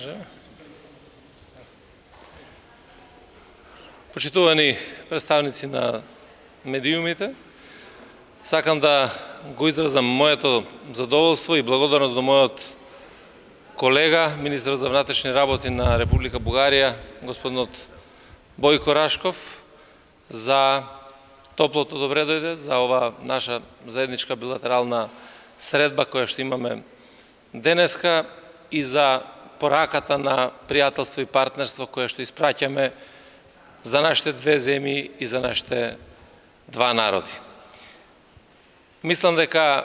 Можеме? Почитувани представници на медиумите, сакам да го изразам моето задоволство и благодарност до мојот колега, министер за внатрешни работи на Република Бугарија, господинот Бојко Рашков, за топлото добре дојде, за ова наша заедничка билатерална средба која што имаме денеска и за пораката на пријателство и партнерство која што испраќаме за нашите две земји и за нашите два народи. Мислам дека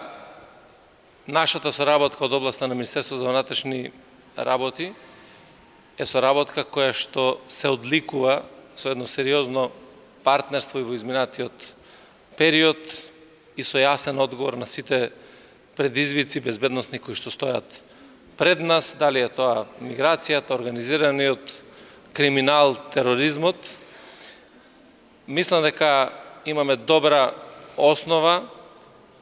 нашата соработка од областа на Министерство за внатрешни работи е соработка која што се одликува со едно сериозно партнерство и во изминатиот период и со јасен одговор на сите предизвици безбедносни кои што стојат пред нас, дали е тоа миграцијата, организираниот криминал, тероризмот. Мислам дека имаме добра основа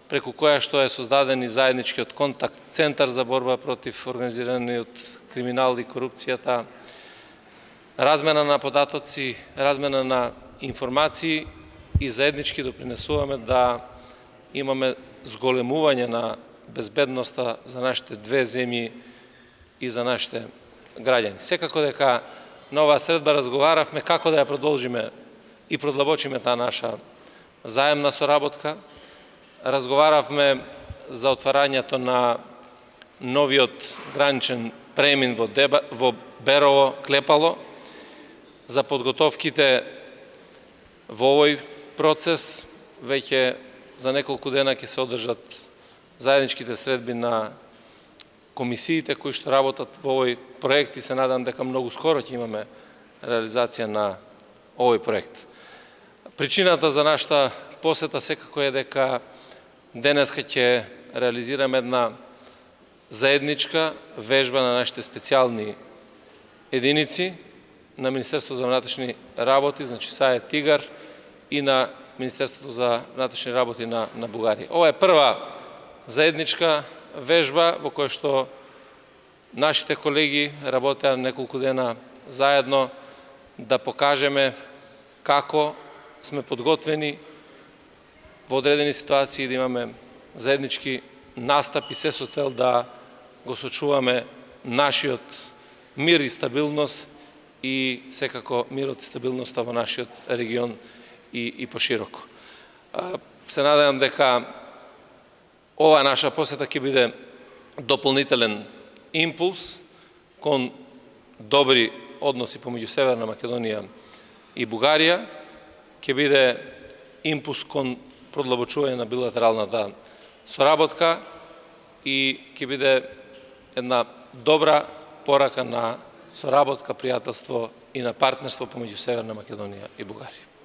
преку која што е создаден и заедничкиот контакт центар за борба против организираниот криминал и корупцијата, размена на податоци, размена на информации и заеднички допринесуваме да имаме зголемување на безбедноста за нашите две земји и за нашите граѓани. Секако дека на оваа средба разговаравме како да ја продолжиме и продлабочиме таа наша заемна соработка. Разговаравме за отварањето на новиот граничен премин во Берово, Клепало, за подготовките во овој процес. Веќе за неколку дена ќе се одржат заедничките средби на комисиите кои што работат во овој проект и се надам дека многу скоро ќе имаме реализација на овој проект. Причината за нашата посета секако е дека денеска ќе реализираме една заедничка вежба на нашите специјални единици на Министерство за внатрешни работи, значи САЕ Тигар, и на Министерството за внатрешни работи на Бугарија. Ова е прва заедничка вежба во која што нашите колеги работеа неколку дена заедно да покажеме како сме подготвени во одредени ситуации да имаме заеднички настапи, се со цел да го сочуваме нашиот мир и стабилност и секако мирот и стабилноста во нашиот регион и пошироко. Се надевам дека ова наша посета ќе биде дополнителен импулс кон добри односи помеѓу Северна Македонија и Бугарија, ќе биде импулс кон продлабочување на билатералната соработка и ќе биде една добра порака на соработка, пријателство и на партнерство помеѓу Северна Македонија и Бугарија.